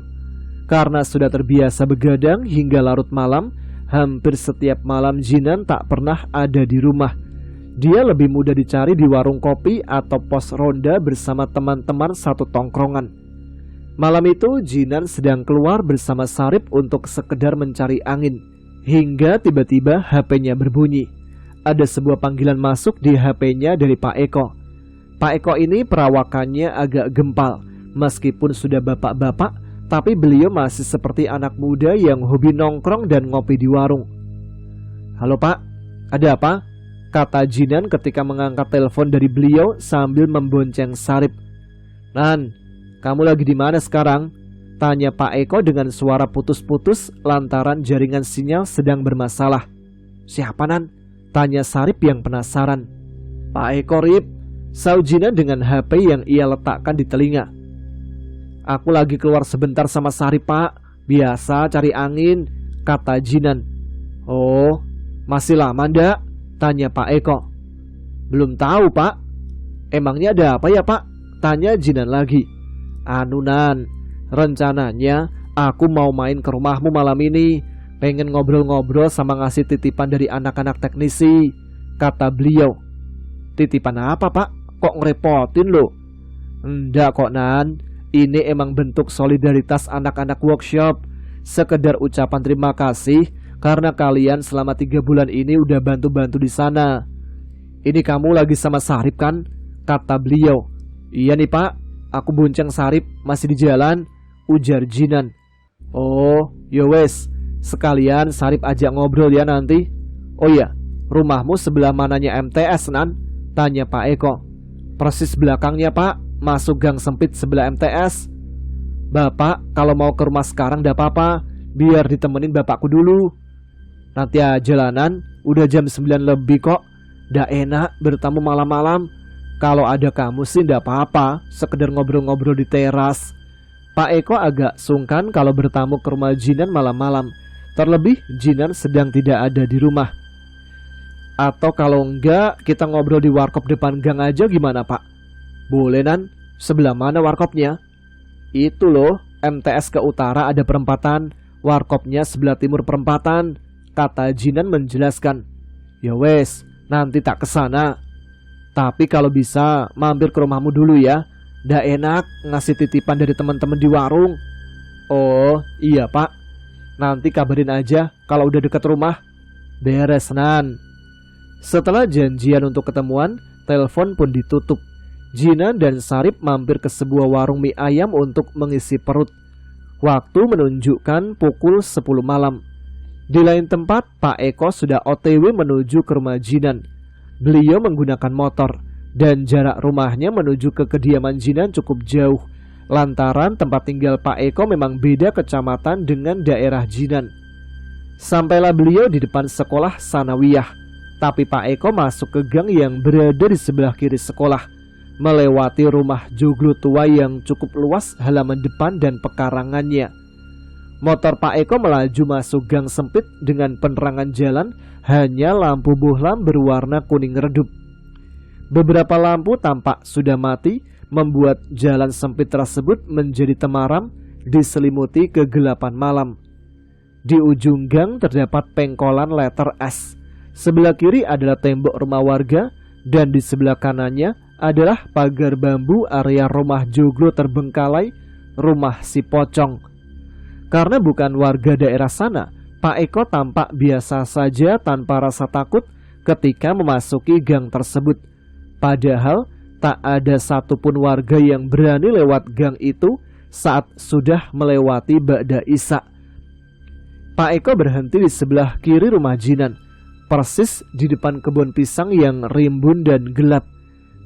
Karena sudah terbiasa begadang hingga larut malam, hampir setiap malam Jinan tak pernah ada di rumah. Dia lebih mudah dicari di warung kopi atau pos ronda bersama teman-teman satu tongkrongan. Malam itu Jinan sedang keluar bersama Sarip untuk sekedar mencari angin. Hingga tiba-tiba HP-nya berbunyi. Ada sebuah panggilan masuk di HP-nya dari Pak Eko. Pak Eko ini perawakannya agak gempal. Meskipun sudah bapak-bapak, tapi beliau masih seperti anak muda yang hobi nongkrong dan ngopi di warung. "Halo Pak, ada apa?" kata Jinan ketika mengangkat telepon dari beliau sambil membonceng Sarip. "Nan, kamu lagi di mana sekarang?" tanya Pak Eko dengan suara putus-putus lantaran jaringan sinyal sedang bermasalah. "Siapa Nan?" tanya Sarip yang penasaran. "Pak Eko Rip," saut Jinan dengan HP yang ia letakkan di telinga. "Aku lagi keluar sebentar sama Sarip Pak, biasa cari angin," kata Jinan. "Oh, masih lama ndak?" tanya Pak Eko. "Belum tahu Pak." "Emangnya ada apa ya Pak?" tanya Jinan lagi. "Anu Nan, rencananya aku mau main ke rumahmu malam ini. Pengen ngobrol-ngobrol sama ngasih titipan dari anak-anak teknisi," kata beliau. "Titipan apa Pak? Kok ngerepotin lo?" "Enggak kok Nan, ini emang bentuk solidaritas anak-anak workshop. Sekedar ucapan terima kasih karena kalian selama 3 bulan ini udah bantu-bantu di sana." "Ini kamu lagi sama Sarip kan?" kata beliau. "Iya nih Pak, aku bonceng Sarip masih di jalan," ujar Jinan. "Oh, yowes, sekalian Sarip ajak ngobrol ya nanti." "Oh iya, rumahmu sebelah mananya MTS Nan?" tanya Pak Eko. "Persis belakangnya Pak, masuk gang sempit sebelah MTS." "Bapak kalau mau ke rumah sekarang gak apa-apa, biar ditemenin bapakku dulu." "Nanti aja lah Nan, udah jam 9 lebih kok. Gak enak bertamu malam-malam. Kalau ada kamu sih gak apa-apa, sekedar ngobrol-ngobrol di teras." Pak Eko agak sungkan kalau bertamu ke rumah Jinan malam-malam. Terlebih Jinan sedang tidak ada di rumah. "Atau kalau enggak, kita ngobrol di warkop depan gang aja gimana Pak?" "Boleh Nan, sebelah mana warkopnya?" "Itu loh, MTS ke utara ada perempatan, warkopnya sebelah timur perempatan," kata Jinan menjelaskan. "Ya wes, nanti tak kesana. Tapi kalau bisa mampir ke rumahmu dulu ya. Nggak enak ngasih titipan dari teman-teman di warung." "Oh iya Pak, nanti kabarin aja kalau udah deket rumah." "Beres Nan." Setelah janjian untuk ketemuan, telepon pun ditutup. Jinan dan Sarip mampir ke sebuah warung mie ayam untuk mengisi perut. Waktu menunjukkan pukul 10 malam. Di lain tempat, Pak Eko sudah OTW menuju ke rumah Jinan. Beliau menggunakan motor, dan jarak rumahnya menuju ke kediaman Jinan cukup jauh, lantaran tempat tinggal Pak Eko memang beda kecamatan dengan daerah Jinan. Sampailah beliau di depan sekolah sanawiyah, tapi Pak Eko masuk ke gang yang berada di sebelah kiri sekolah. melewati rumah joglo tua yang cukup luas halaman depan dan pekarangannya. Motor Pak Eko melaju masuk gang sempit dengan penerangan jalan hanya lampu bohlam berwarna kuning redup. Beberapa lampu tampak sudah mati, membuat jalan sempit tersebut menjadi temaram diselimuti kegelapan malam. Di ujung gang terdapat pengkolan letter S. Sebelah kiri adalah tembok rumah warga dan di sebelah kanannya adalah pagar bambu area rumah joglo terbengkalai, rumah si pocong. Karena bukan warga daerah sana, Pak Eko tampak biasa saja tanpa rasa takut ketika memasuki gang tersebut. Padahal tak ada satupun warga yang berani lewat gang itu saat sudah melewati ba'da isya. Pak Eko berhenti di sebelah kiri rumah Jinan, persis di depan kebun pisang yang rimbun dan gelap.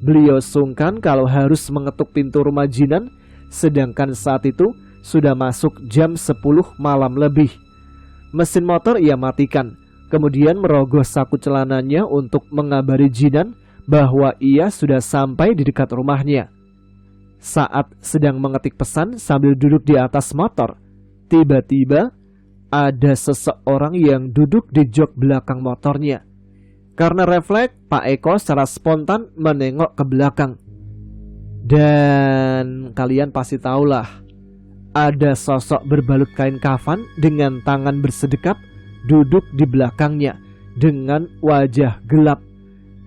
Beliau sungkan kalau harus mengetuk pintu rumah Jinan, sedangkan saat itu sudah masuk jam 10 malam lebih. Mesin motor ia matikan, kemudian merogoh saku celananya untuk mengabari Jinan bahwa ia sudah sampai di dekat rumahnya. Saat sedang mengetik pesan sambil duduk di atas motor, tiba-tiba ada seseorang yang duduk di jok belakang motornya. Karena refleks, Pak Eko secara spontan menengok ke belakang. Dan kalian pasti tahulah, ada sosok berbalut kain kafan dengan tangan bersedekap duduk di belakangnya dengan wajah gelap.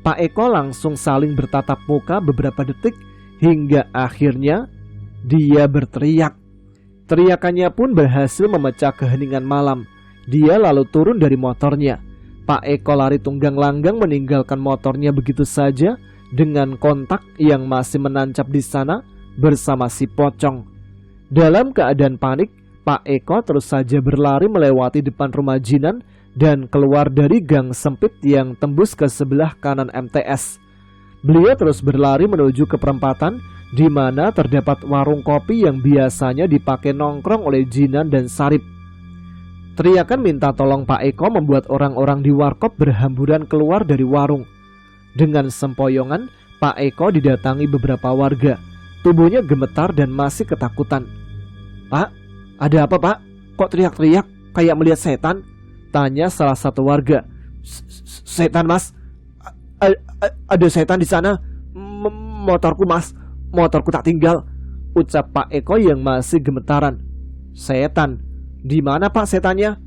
Pak Eko langsung saling bertatap muka beberapa detik hingga akhirnya dia berteriak. Teriakannya pun berhasil memecah keheningan malam. Dia lalu turun dari motornya. Pak Eko lari tunggang langgang meninggalkan motornya begitu saja dengan kontak yang masih menancap di sana bersama si pocong. Dalam keadaan panik, Pak Eko terus saja berlari melewati depan rumah Jinan dan keluar dari gang sempit yang tembus ke sebelah kanan MTS. Beliau terus berlari menuju ke perempatan di mana terdapat warung kopi yang biasanya dipakai nongkrong oleh Jinan dan Sarip. Teriakan minta tolong Pak Eko membuat orang-orang di warkop berhamburan keluar dari warung. Dengan sempoyongan, Pak Eko didatangi beberapa warga. Tubuhnya gemetar dan masih ketakutan. "Pak, ada apa Pak? Kok teriak-teriak kayak melihat setan?" tanya salah satu warga. "Setan Mas, ada setan di sana. Motorku Mas, motorku tak tinggal," ucap Pak Eko yang masih gemetaran. "Setan? Di mana Pak setannya?"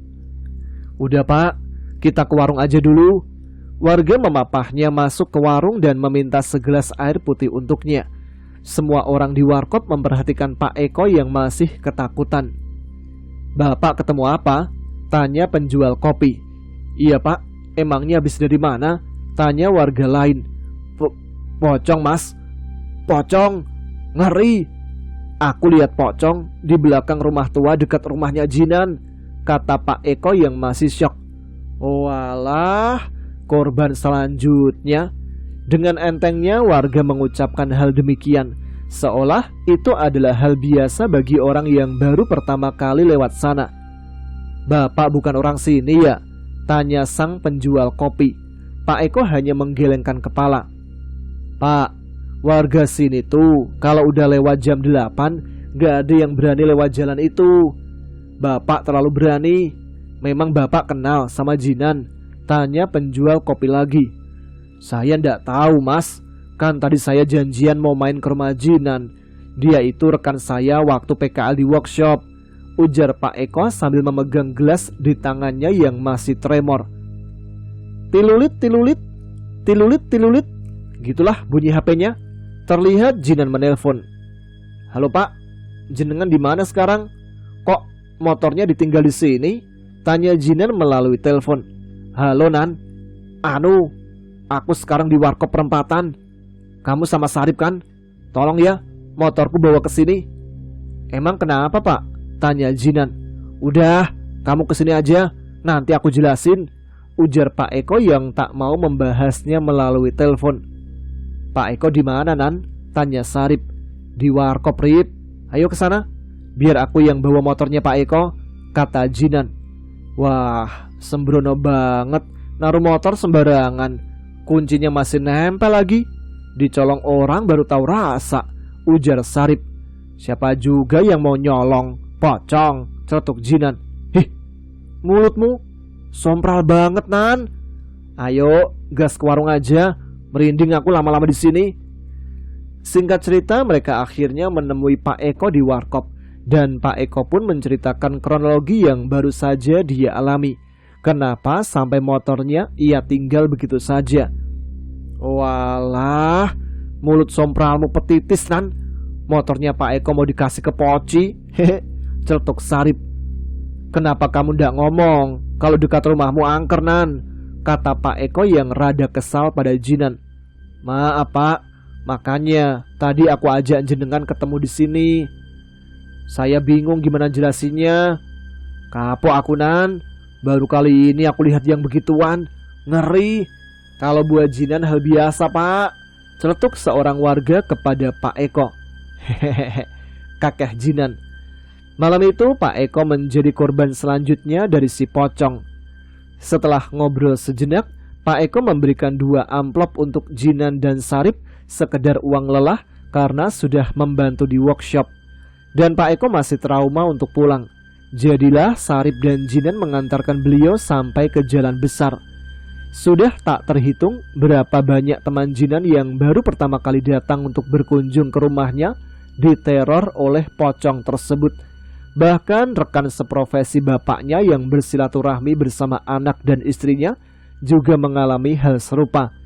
"Udah Pak, kita ke warung aja dulu." Warga memapahnya masuk ke warung dan meminta segelas air putih untuknya. Semua orang di warkop memperhatikan Pak Eko yang masih ketakutan. "Bapak ketemu apa?" tanya penjual kopi. "Iya Pak, emangnya habis dari mana?" tanya warga lain. Pocong Mas, pocong, ngeri. "Aku lihat pocong di belakang rumah tua dekat rumahnya Jinan," kata Pak Eko yang masih syok. Walah, korban selanjutnya. Dengan entengnya warga mengucapkan hal demikian, seolah itu adalah hal biasa bagi orang yang baru pertama kali lewat sana. "Bapak bukan orang sini ya?" tanya sang penjual kopi. Pak Eko hanya menggelengkan kepala. "Pak, warga sini tuh kalau udah lewat jam 8 gak ada yang berani lewat jalan itu. Bapak terlalu berani. Memang Bapak kenal sama Jinan?" tanya penjual kopi lagi. "Saya ndak tahu Mas, kan tadi saya janjian mau main ke rumah Jinan. Dia itu rekan saya waktu PKL di workshop," ujar Pak Eko sambil memegang gelas di tangannya yang masih tremor. Tilulit, tilulit, tilulit, tilulit. Gitulah bunyi HP-nya. Terlihat Jinan menelpon. "Halo Pak, jenengan di mana sekarang? Kok motornya ditinggal di sini?" tanya Jinan melalui telepon. "Halo Nan, aku sekarang di warkop perempatan. Kamu sama Sarip kan? Tolong ya, motorku bawa ke sini." "Emang kenapa Pak?" tanya Jinan. "Udah, kamu kesini aja, nanti aku jelasin," ujar Pak Eko yang tak mau membahasnya melalui telepon. "Pak Eko di mana Nan?" tanya Sarip. "Di warkop Rip. Ayo ke sana, biar aku yang bawa motornya Pak Eko," kata Jinan. Wah, sembrono banget, naruh motor sembarangan. Kuncinya masih nempel lagi. Dicolong orang baru tahu rasa, ujar Sarip. Siapa juga yang mau nyolong? Pocong, celetuk Jinan. Hih, mulutmu sompral banget, Nan. Ayo, gas ke warung aja. Merinding aku lama-lama di sini. Singkat cerita, mereka akhirnya menemui Pak Eko di warkop. Dan Pak Eko pun menceritakan kronologi yang baru saja dia alami. Kenapa sampai motornya ia tinggal begitu saja. Walah, mulut sompralmu petitis, Nan. Motornya Pak Eko mau dikasih ke Poci. Hehe, celetuk Sarip. Kenapa kamu ndak ngomong kalau dekat rumahmu angker, Nan? Kata Pak Eko yang rada kesal pada Jinan. Maaf, Pak. Makanya tadi aku ajak jenengan ketemu di sini. Saya bingung gimana jelasinnya. Kapok aku, Nan. Baru kali ini aku lihat yang begituan. Ngeri. Kalau buat Jinan hal biasa, Pak. Celetuk seorang warga kepada Pak Eko. Hehehe, kakek Jinan. Malam itu Pak Eko menjadi korban selanjutnya dari si pocong. Setelah ngobrol sejenak, Pak Eko memberikan 2 amplop untuk Jinan dan Sarip sekedar uang lelah karena sudah membantu di workshop. Dan Pak Eko masih trauma untuk pulang. Jadilah Sarip dan Jinan mengantarkan beliau sampai ke jalan besar. Sudah tak terhitung berapa banyak teman Jinan yang baru pertama kali datang untuk berkunjung ke rumahnya diteror oleh pocong tersebut. Bahkan rekan seprofesi bapaknya yang bersilaturahmi bersama anak dan istrinya juga mengalami hal serupa.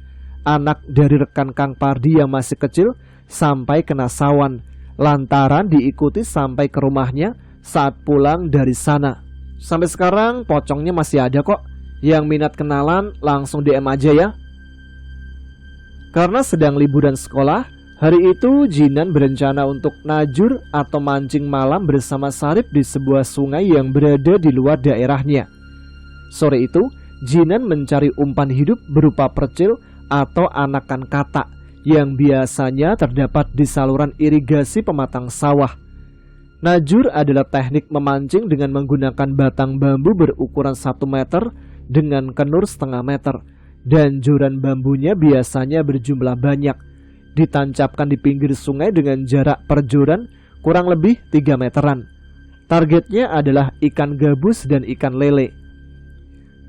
Anak dari rekan Kang Pardi yang masih kecil sampai kena sawan lantaran diikuti sampai ke rumahnya saat pulang dari sana. Sampai sekarang pocongnya masih ada kok. Yang minat kenalan langsung DM aja ya. Karena sedang liburan sekolah, hari itu Jinan berencana untuk najur atau mancing malam bersama Sarip di sebuah sungai yang berada di luar daerahnya. Sore itu, Jinan mencari umpan hidup berupa percil atau anakan katak yang biasanya terdapat di saluran irigasi pematang sawah. Najur adalah teknik memancing dengan menggunakan batang bambu berukuran 1 meter dengan kenur setengah meter, dan joran bambunya biasanya berjumlah banyak, ditancapkan di pinggir sungai dengan jarak per joran kurang lebih 3 meteran. Targetnya adalah ikan gabus dan ikan lele.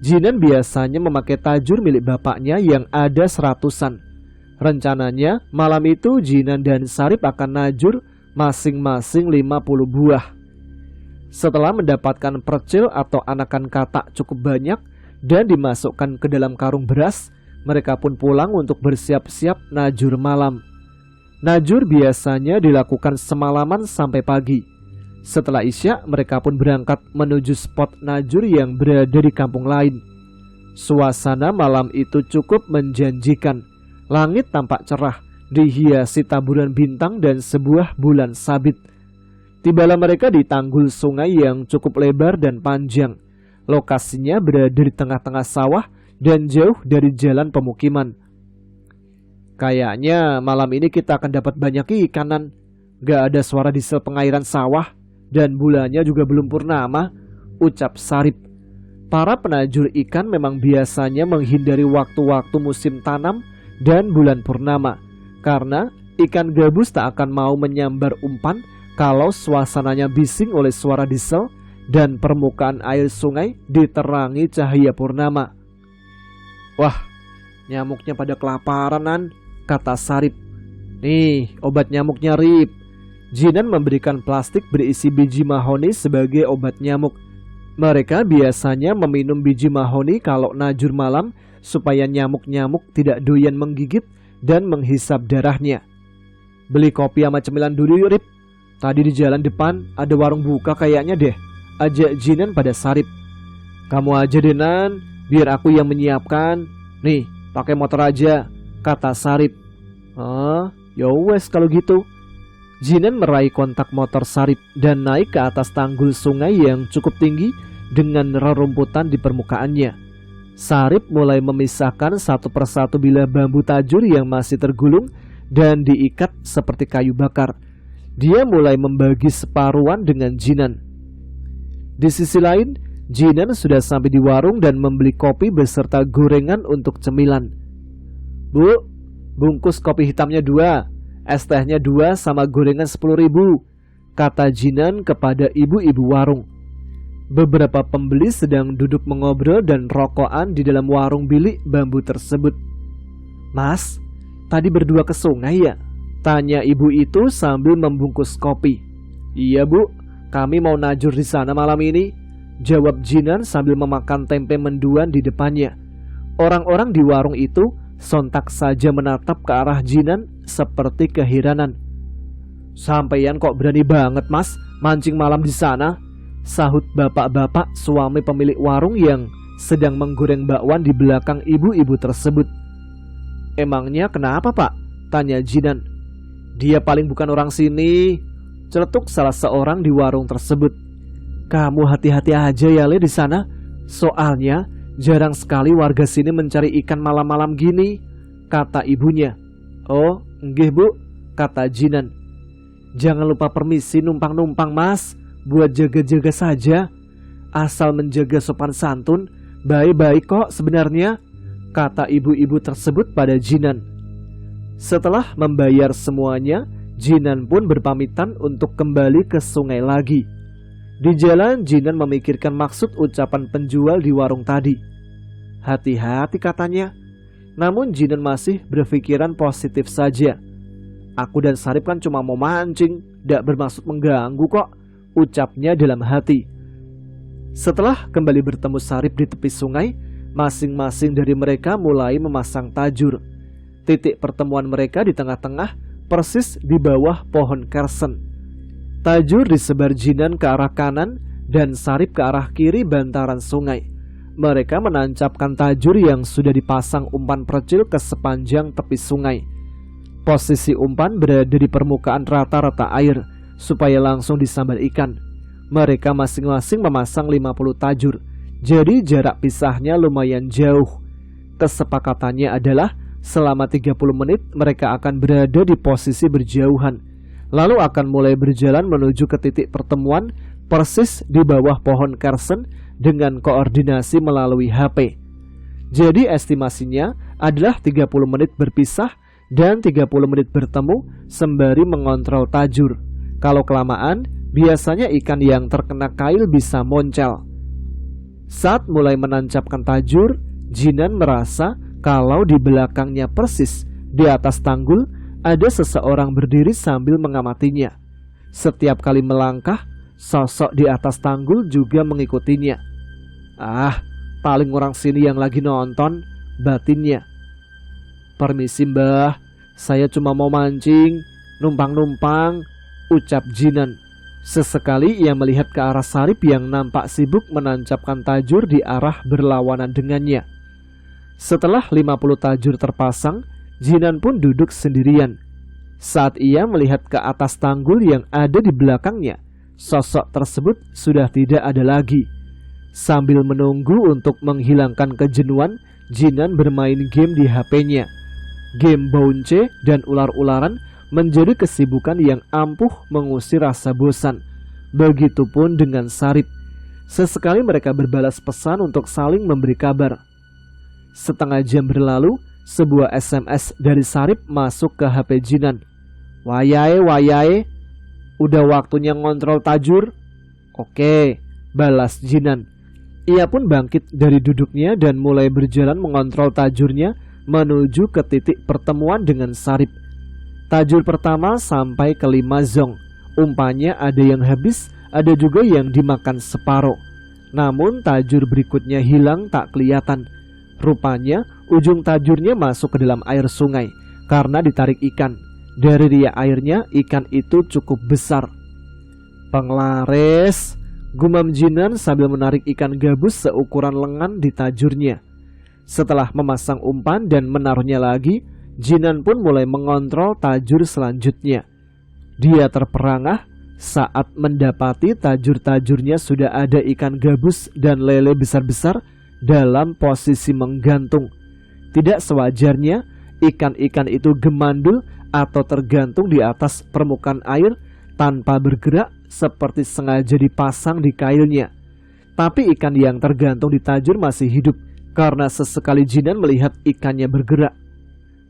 Jinan biasanya memakai tajur milik bapaknya yang ada 100-an. Rencananya malam itu Jinan dan Sarip akan najur masing-masing 50 buah. Setelah mendapatkan percil atau anakan katak cukup banyak dan dimasukkan ke dalam karung beras, mereka pun pulang untuk bersiap-siap najur malam. Najur biasanya dilakukan semalaman sampai pagi. Setelah Isya, mereka pun berangkat menuju spot najur yang berada di kampung lain. Suasana malam itu cukup menjanjikan. Langit tampak cerah, dihiasi taburan bintang dan sebuah bulan sabit. Tibalah mereka di tanggul sungai yang cukup lebar dan panjang. Lokasinya berada di tengah-tengah sawah dan jauh dari jalan pemukiman. Kayaknya malam ini kita akan dapat banyak ikanan. Gak ada suara diesel pengairan sawah dan bulannya juga belum purnama, ucap Sarip. Para penajur ikan memang biasanya menghindari waktu-waktu musim tanam dan bulan purnama, karena ikan gabus tak akan mau menyambar umpan kalau suasananya bising oleh suara diesel dan permukaan air sungai diterangi cahaya purnama. Wah, nyamuknya pada kelaparan, kata Sarip. Nih, obat nyamuknya, Rip. Jinan memberikan plastik berisi biji mahoni sebagai obat nyamuk. Mereka biasanya meminum biji mahoni kalau najur malam supaya nyamuk-nyamuk tidak doyan menggigit dan menghisap darahnya. Beli kopi sama cemilan dulu yuk, Rip. Tadi di jalan depan ada warung buka kayaknya deh, ajak Jinan pada Sarip. Kamu aja deh, Nan, biar aku yang menyiapkan. Nih, pakai motor aja, kata Sarip. Ya wes kalau gitu. Jinan meraih kontak motor Sarip dan naik ke atas tanggul sungai yang cukup tinggi dengan rerumputan di permukaannya. Sarip mulai memisahkan satu persatu bilah bambu tajur yang masih tergulung dan diikat seperti kayu bakar. Dia mulai membagi separuhan dengan Jinan. Di sisi lain, Jinan sudah sampai di warung dan membeli kopi beserta gorengan untuk cemilan. Bu, bungkus kopi hitamnya 2, es tehnya 2 sama gorengan 10.000, kata Jinan kepada ibu-ibu warung. Beberapa pembeli sedang duduk mengobrol dan rokokan di dalam warung bilik bambu tersebut. Mas, tadi berdua ke sungai ya? Tanya ibu itu sambil membungkus kopi. Iya bu, kami mau najur di sana malam ini, jawab Jinan sambil memakan tempe menduan di depannya. Orang-orang di warung itu sontak saja menatap ke arah Jinan seperti keheranan. Sampeyan kok berani banget mas mancing malam di sana? Sahut bapak-bapak suami pemilik warung yang sedang menggoreng bakwan di belakang ibu-ibu tersebut. Emangnya kenapa pak? Tanya Jinan. Dia paling bukan orang sini, celetuk salah seorang di warung tersebut. Kamu hati-hati aja ya Le di sana. Soalnya jarang sekali warga sini mencari ikan malam-malam gini, kata ibunya. Oh, nggih bu, kata Jinan. Jangan lupa permisi numpang-numpang mas, buat jaga-jaga saja. Asal menjaga sopan santun, baik-baik kok sebenarnya, kata ibu-ibu tersebut pada Jinan. Setelah membayar semuanya, Jinan pun berpamitan untuk kembali ke sungai lagi. Di jalan, Jinan memikirkan maksud ucapan penjual di warung tadi. Hati-hati katanya. Namun Jinan masih berpikiran positif saja. Aku dan Sarip kan cuma mau mancing, tidak bermaksud mengganggu kok, ucapnya dalam hati. Setelah kembali bertemu Sarip di tepi sungai, masing-masing dari mereka mulai memasang tajur. Titik pertemuan mereka di tengah-tengah, persis di bawah pohon kersen. Tajur disebar Jinan ke arah kanan dan Sarip ke arah kiri bantaran sungai. Mereka menancapkan tajur yang sudah dipasang umpan percil ke sepanjang tepi sungai. Posisi umpan berada di permukaan rata-rata air supaya langsung disambar ikan. Mereka masing-masing memasang 50 tajur, jadi jarak pisahnya lumayan jauh. Kesepakatannya adalah selama 30 menit mereka akan berada di posisi berjauhan, lalu akan mulai berjalan menuju ke titik pertemuan persis di bawah pohon kersen dengan koordinasi melalui HP. Jadi estimasinya adalah 30 menit berpisah dan 30 menit bertemu sembari mengontrol tajur. Kalau kelamaan, biasanya ikan yang terkena kail bisa moncel. Saat mulai menancapkan tajur, Jinan merasa kalau di belakangnya persis di atas tanggul ada seseorang berdiri sambil mengamatinya. Setiap kali melangkah, sosok di atas tanggul juga mengikutinya. Ah, paling orang sini yang lagi nonton, batinnya. Permisi mbah, saya cuma mau mancing, numpang-numpang, ucap Jinan. Sesekali ia melihat ke arah Sarip yang nampak sibuk menancapkan tajur di arah berlawanan dengannya. Setelah 50 tajur terpasang, Jinan pun duduk sendirian. Saat ia melihat ke atas tanggul yang ada di belakangnya, sosok tersebut sudah tidak ada lagi. Sambil menunggu untuk menghilangkan kejenuhan, Jinan bermain game di HP-nya. Game bounce dan ular-ularan menjadi kesibukan yang ampuh mengusir rasa bosan. Begitupun dengan Sarip. Sesekali mereka berbalas pesan untuk saling memberi kabar. Setengah jam berlalu, sebuah SMS dari Sarip masuk ke HP Jinan. Wayahe, udah waktunya ngontrol tajur? Oke, balas Jinan. Ia pun bangkit dari duduknya dan mulai berjalan mengontrol tajurnya menuju ke titik pertemuan dengan Sarip. Tajur pertama sampai ke 5 zong. Umpannya ada yang habis, ada juga yang dimakan separuh. Namun tajur berikutnya hilang tak kelihatan. Rupanya ujung tajurnya masuk ke dalam air sungai karena ditarik ikan. Dari riak airnya ikan itu cukup besar. Penglaris, gumam Jinan sambil menarik ikan gabus seukuran lengan di tajurnya. Setelah memasang umpan dan menaruhnya lagi, Jinan pun mulai mengontrol tajur selanjutnya. Dia terperangah saat mendapati tajur-tajurnya sudah ada ikan gabus dan lele besar-besar dalam posisi menggantung. Tidak sewajarnya ikan-ikan itu gemandul atau tergantung di atas permukaan air tanpa bergerak seperti sengaja dipasang di kailnya. Tapi ikan yang tergantung di tajur masih hidup karena sesekali Jinan melihat ikannya bergerak.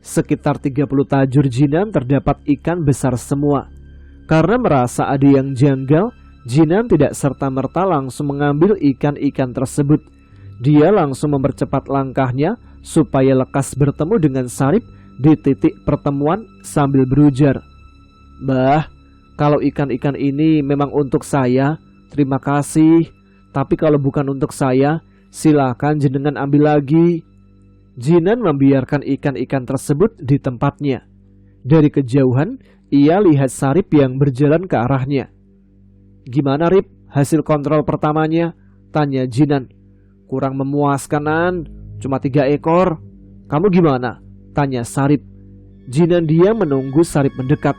Sekitar 30 tajur Jinan terdapat ikan besar semua. Karena merasa ada yang janggal, Jinan tidak serta-merta langsung mengambil ikan-ikan tersebut. Dia langsung mempercepat langkahnya supaya lekas bertemu dengan Sarip di titik pertemuan sambil berujar, "Mbah, kalau ikan-ikan ini memang untuk saya, terima kasih. Tapi kalau bukan untuk saya, silakan jenengan ambil lagi." Jinan membiarkan ikan-ikan tersebut di tempatnya. Dari kejauhan, ia lihat Sarip yang berjalan ke arahnya. "Gimana Rip, hasil kontrol pertamanya?" tanya Jinan. "Kurang memuaskan Nan, cuma 3 ekor. Kamu gimana?" tanya Sarip. Jinan diam menunggu Sarip mendekat.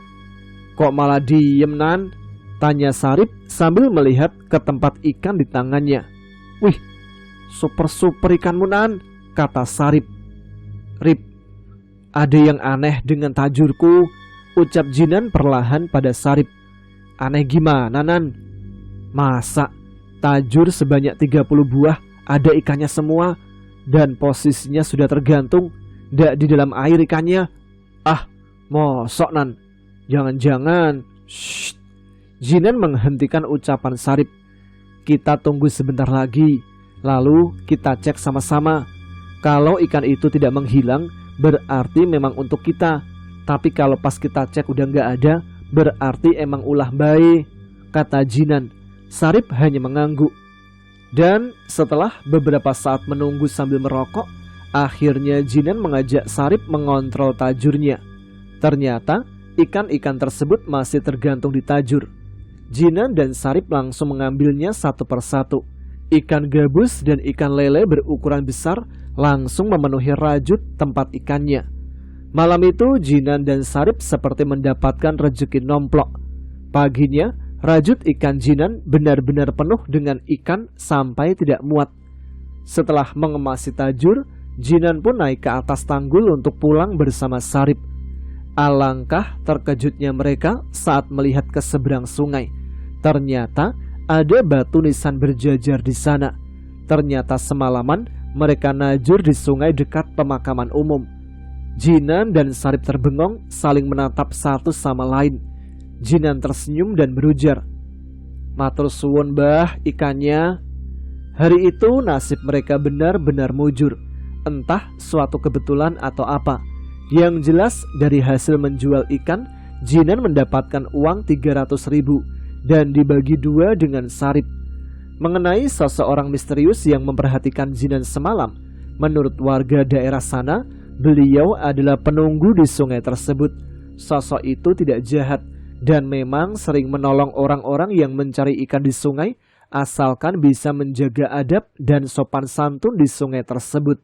"Kok malah diem Nan?" tanya Sarip sambil melihat ke tempat ikan di tangannya. "Wih, super ikanmu Nan," kata Sarip. "Rip, ada yang aneh dengan tajurku," ucap Jinan perlahan pada Sarip. "Aneh gimana Nan?" "Masa tajur sebanyak 30 buah ada ikannya semua dan posisinya sudah tergantung, ndak di dalam air ikannya. Ah, mosok Nan? Jangan-jangan..." Shh. Jinan menghentikan ucapan Sarip. "Kita tunggu sebentar lagi, lalu kita cek sama-sama. Kalau ikan itu tidak menghilang, berarti memang untuk kita. Tapi kalau pas kita cek udah nggak ada, berarti emang ulah bae," kata Jinan. Sarip hanya mengangguk. Dan setelah beberapa saat menunggu sambil merokok, akhirnya Jinan mengajak Sarip mengontrol tajurnya. Ternyata ikan-ikan tersebut masih tergantung di tajur. Jinan dan Sarip langsung mengambilnya satu persatu. Ikan gabus dan ikan lele berukuran besar langsung memenuhi rajut tempat ikannya. Malam itu Jinan dan Sarip seperti mendapatkan rezeki nomplok. Paginya rajut ikan Jinan benar-benar penuh dengan ikan sampai tidak muat. Setelah mengemasi tajur, Jinan pun naik ke atas tanggul untuk pulang bersama Sarip. Alangkah terkejutnya mereka saat melihat ke seberang sungai. Ternyata ada batu nisan berjajar di sana. Ternyata semalaman mereka najur di sungai dekat pemakaman umum. Jinan dan Sarip terbengong saling menatap satu sama lain. Jinan tersenyum dan berujar, "Matur suwun Mbah ikannya." Hari itu nasib mereka benar-benar mujur. Entah suatu kebetulan atau apa. Yang jelas dari hasil menjual ikan, Jinan mendapatkan uang 300.000 dan dibagi 2 dengan Sarip. Mengenai seseorang misterius yang memperhatikan Jinan semalam, menurut warga daerah sana, beliau adalah penunggu di sungai tersebut. Sosok itu tidak jahat dan memang sering menolong orang-orang yang mencari ikan di sungai, asalkan bisa menjaga adab dan sopan santun di sungai tersebut.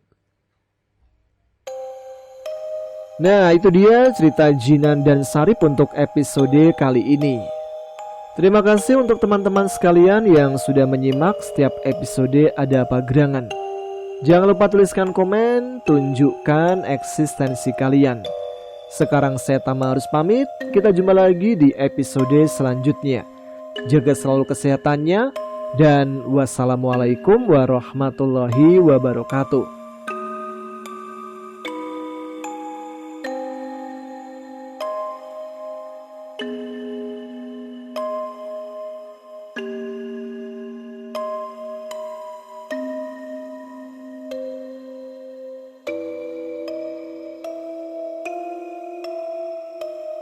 Nah, itu dia cerita Jinan dan Sarip untuk episode kali ini. Terima kasih untuk teman-teman sekalian yang sudah menyimak setiap episode Ada Apa Gerangan. Jangan lupa tuliskan komen, tunjukkan eksistensi kalian. Sekarang saya Tama harus pamit, kita jumpa lagi di episode selanjutnya. Jaga selalu kesehatannya, dan wassalamualaikum warahmatullahi wabarakatuh.